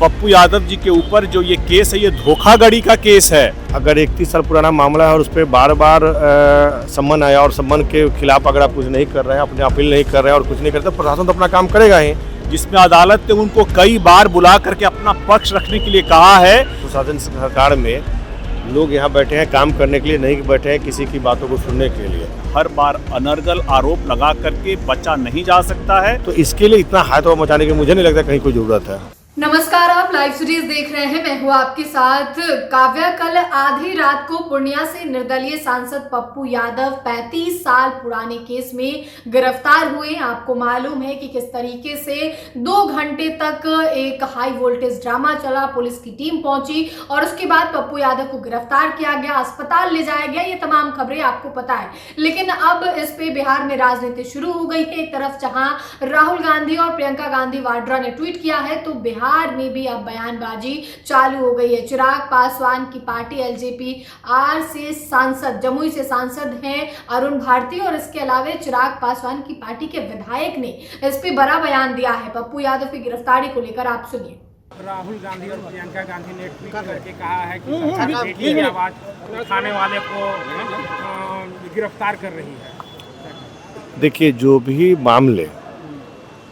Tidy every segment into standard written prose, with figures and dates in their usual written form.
पप्पू यादव जी के ऊपर जो ये केस है, ये धोखाधड़ी का केस है। अगर 31 साल पुराना मामला है और उस पर बार बार सम्मन आया और सम्मन के खिलाफ अगर आप कुछ नहीं कर रहे हैं, अपने अपील नहीं कर रहे हैं और कुछ नहीं करते, तो प्रशासन तो अपना काम करेगा ही। जिसमें अदालत ने उनको कई बार बुला करके अपना पक्ष रखने के लिए कहा है। प्रशासन सरकार में लोग यहाँ बैठे हैं काम करने के लिए, नहीं बैठे हैं किसी की बातों को सुनने के लिए। हर बार अनर्गल आरोप लगा करके बचा नहीं जा सकता है। तो इसके लिए इतना हाथ मचाने की मुझे नहीं लगता कहीं कोई जरूरत है। नमस्कार, आप लाइव सीरीज देख रहे हैं। मैं हूं आपके साथ काव्या। कल आधी रात को पूर्णिया से निर्दलीय सांसद पप्पू यादव 35 साल पुराने केस में गिरफ्तार हुए। आपको मालूम है कि किस तरीके से 2 घंटे तक एक हाई वोल्टेज ड्रामा चला, पुलिस की टीम पहुंची और उसके बाद पप्पू यादव को गिरफ्तार किया गया, अस्पताल ले जाया गया। ये तमाम खबरें आपको पता है, लेकिन अब इस पे बिहार में राजनीति शुरू हो गई है। एक तरफ जहां राहुल गांधी और प्रियंका गांधी वाड्रा ने ट्वीट किया है, तो बिहार में भी अब बयानबाजी चालू हो गई है। चिराग पासवान की पार्टी एलजेपी आर से सांसद, जमुई से सांसद हैं अरुण भारती, और इसके अलावा चिराग पासवान की पार्टी के विधायक ने इस पे बड़ा बयान दिया है पप्पू यादव की गिरफ्तारी को लेकर। आप सुनिए। राहुल गांधी और प्रियंका गांधी ने ट्वीट करके कहा है कि सरकार बेटी की आवाज उठाने वाले को गिरफ्तार कर रही है। देखिए, जो भी मामले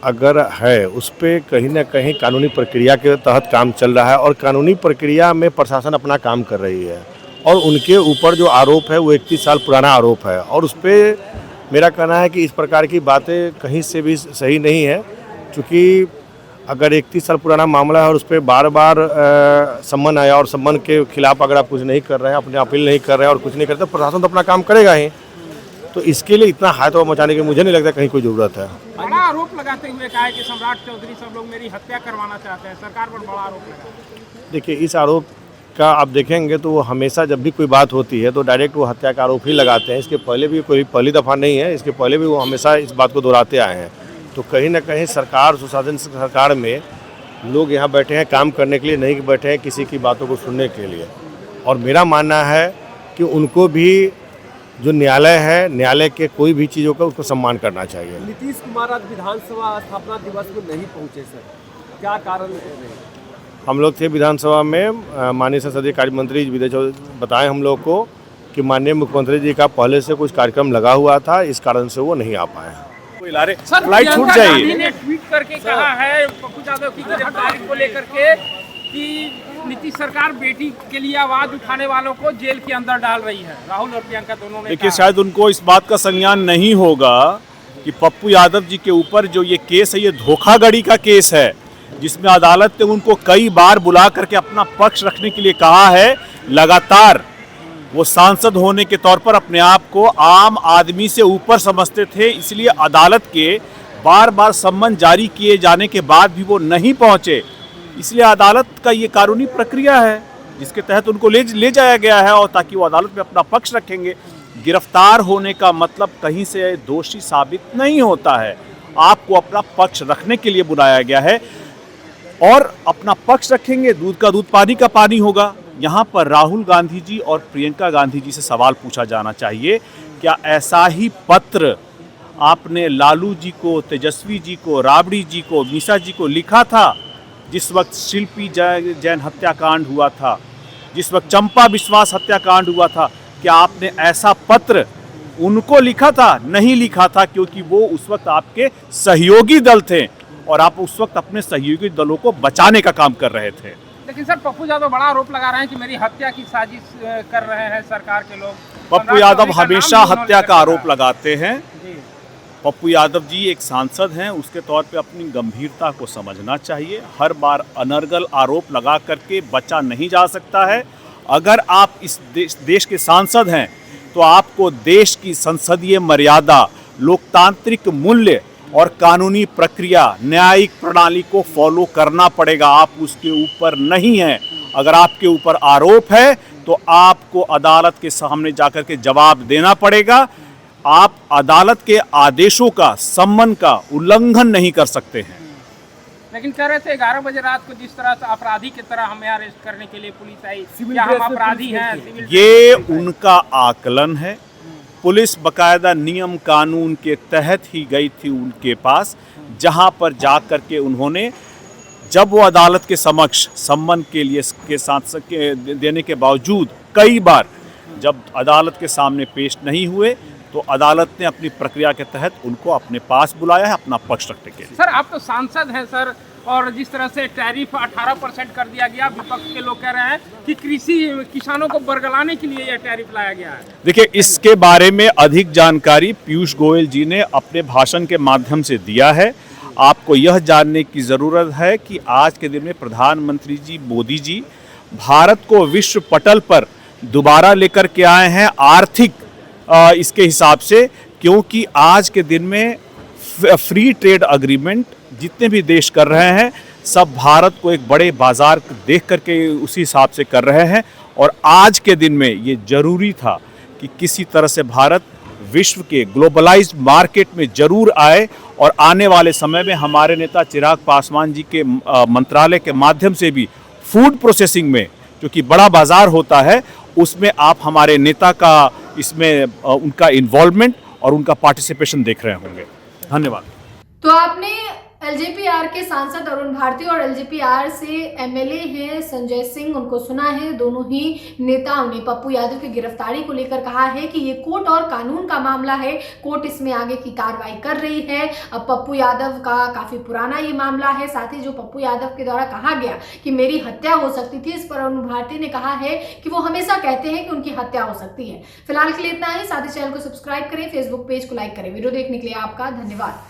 अगर है उस पर कहीं ना कहीं कानूनी प्रक्रिया के तहत काम चल रहा है और कानूनी प्रक्रिया में प्रशासन अपना काम कर रही है। और उनके ऊपर जो आरोप है वो 31 साल पुराना आरोप है और उस पर मेरा कहना है कि इस प्रकार की बातें कहीं से भी सही नहीं है। क्योंकि अगर 31 साल पुराना मामला है और उस पर बार बार सम्मन आया और सम्मन के खिलाफ अगर आप कुछ नहीं कर रहे हैं, अपने अपील नहीं कर रहे हैं और कुछ नहीं करते, तो प्रशासन तो अपना काम करेगा ही। तो इसके लिए इतना हाथ मचाने की मुझे नहीं लगता कहीं कोई ज़रूरत है। बड़ा आरोप लगाते हुए कहा है कि सम्राट चौधरी सब लोग मेरी हत्या करवाना चाहते हैं, सरकार पर बड़ा आरोप लगा। देखिए, इस आरोप का आप देखेंगे तो वो हमेशा जब भी कोई बात होती है तो डायरेक्ट वो हत्या का आरोप ही लगाते हैं। इसके पहले भी कोई पहली दफ़ा नहीं है, इसके पहले भी वो हमेशा इस बात को दोहराते आए हैं। तो कहीं ना कहीं सरकार, सुशासन सरकार में लोग यहाँ बैठे हैं काम करने के लिए, नहीं बैठे हैं किसी की बातों को सुनने के लिए। और मेरा मानना है कि उनको भी जो न्यायालय है, न्यायालय के कोई भी चीज़ों का उसको सम्मान करना चाहिए। नीतीश कुमार आज विधानसभा स्थापना दिवस में नहीं पहुंचे सर, क्या कारण है? हम लोग थे विधानसभा में, माननीय संसदीय कार्य मंत्री विजय चौधरी बताएं हम लोग को कि माननीय मुख्यमंत्री जी का पहले से कुछ कार्यक्रम लगा हुआ था, इस कारण से वो नहीं आ पाए। फ्लाइट छूट जाएगी। ने ट्वीट करके कहा है पप्पू यादव की गिरफ्तारी को लेकर के कि नीतीश सरकार बेटी के लिए आवाज उठाने वालों को जेल के अंदर डाल रही है। राहुल और प्रियंका दोनों ने देखिए, शायद उनको इस बात का संज्ञान नहीं होगा कि पप्पू यादव जी के ऊपर जो ये केस है, ये धोखाधड़ी का केस है। जिसमें अदालत ने उनको कई बार बुला करके अपना पक्ष रखने के लिए कहा है। लगातार वो सांसद होने के तौर पर अपने आप को आम आदमी से ऊपर समझते थे, इसलिए अदालत के बार बार सम्मन जारी किए जाने के बाद भी वो नहीं पहुंचे। इसलिए अदालत का ये कानूनी प्रक्रिया है जिसके तहत उनको ले जाया गया है, और ताकि वो अदालत में अपना पक्ष रखेंगे। गिरफ्तार होने का मतलब कहीं से दोषी साबित नहीं होता है। आपको अपना पक्ष रखने के लिए बुलाया गया है और अपना पक्ष रखेंगे, दूध का दूध पानी का पानी होगा। यहाँ पर राहुल गांधी जी और प्रियंका गांधी जी से सवाल पूछा जाना चाहिए, क्या ऐसा ही पत्र आपने लालू जी को, तेजस्वी जी को, राबड़ी जी को, मीसा जी को लिखा था जिस वक्त शिल्पी जैन हत्याकांड हुआ था, जिस वक्त चंपा विश्वास हत्याकांड हुआ था? क्या आपने ऐसा पत्र उनको लिखा था? नहीं लिखा था, क्योंकि वो उस वक्त आपके सहयोगी दल थे और आप उस वक्त अपने सहयोगी दलों को बचाने का काम कर रहे थे। लेकिन सर, पप्पू यादव बड़ा आरोप लगा रहे हैं कि मेरी हत्या की साजिश कर रहे हैं सरकार के लोग। पप्पू यादव हमेशा हत्या का आरोप लगाते हैं। पप्पू यादव जी एक सांसद हैं, उसके तौर पे अपनी गंभीरता को समझना चाहिए। हर बार अनर्गल आरोप लगा करके बचा नहीं जा सकता है। अगर आप इस देश के सांसद हैं तो आपको देश की संसदीय मर्यादा, लोकतांत्रिक मूल्य और कानूनी प्रक्रिया, न्यायिक प्रणाली को फॉलो करना पड़ेगा। आप उसके ऊपर नहीं हैं। अगर आपके ऊपर आरोप है तो आपको अदालत के सामने जाकर के जवाब देना पड़ेगा। आप अदालत के आदेशों का, सम्मन का उल्लंघन नहीं कर सकते हैं। लेकिन कह रहे थे 11 बजे रात को जिस तरह से अपराधी की तरह हमें अरेस्ट करने के लिए पुलिस आई, क्या हम अपराधी हैं? ये उनका आकलन है। पुलिस बकायदा नियम कानून के तहत ही गई थी उनके पास, जहां पर जा कर के उन्होंने जब वो अदालत के समक्ष सम्मन के लिए के साथ देने के बावजूद कई बार जब अदालत के सामने पेश नहीं हुए तो अदालत ने अपनी प्रक्रिया के तहत उनको अपने पास बुलाया है अपना पक्ष रखने के लिए। सर आप तो सांसद हैं सर, और जिस तरह से टैरिफ 18% कर दिया गया, विपक्ष के लोग कह रहे हैं कि किसानों को बरगलाने के लिए यह टैरिफ लाया गया है। देखिए, इसके बारे में अधिक जानकारी पीयूष गोयल जी ने अपने भाषण के माध्यम से दिया है। आपको यह जानने की ज़रूरत है कि आज के दिन में प्रधानमंत्री जी मोदी जी भारत को विश्व पटल पर दोबारा लेकर के आए हैं आर्थिक इसके हिसाब से, क्योंकि आज के दिन में फ्री ट्रेड अग्रीमेंट जितने भी देश कर रहे हैं सब भारत को एक बड़े बाजार देख करके उसी हिसाब से कर रहे हैं। और आज के दिन में ये जरूरी था कि किसी तरह से भारत विश्व के ग्लोबलाइज्ड मार्केट में जरूर आए, और आने वाले समय में हमारे नेता चिराग पासवान जी के मंत्रालय के माध्यम से भी फूड प्रोसेसिंग में जो कि बड़ा बाजार होता है उसमें आप हमारे नेता का इसमें उनका इन्वॉल्वमेंट और उनका पार्टिसिपेशन देख रहे होंगे। धन्यवाद। तो आपने एलजेपीआर के सांसद अरुण भारती और एलजेपीआर से एमएलए हैं संजय सिंह, उनको सुना है। दोनों ही नेताओं ने पप्पू यादव की गिरफ्तारी को लेकर कहा है कि ये कोर्ट और कानून का मामला है, कोर्ट इसमें आगे की कार्रवाई कर रही है। अब पप्पू यादव का काफी पुराना ये मामला है। साथ ही जो पप्पू यादव के द्वारा कहा गया कि मेरी हत्या हो सकती थी, इस पर अरुण भारती ने कहा है कि वो हमेशा कहते हैं कि उनकी हत्या हो सकती है। फिलहाल के लिए इतना ही। साथ ही चैनल को सब्सक्राइब करें, फेसबुक पेज को लाइक करें। वीडियो देखने के लिए आपका धन्यवाद।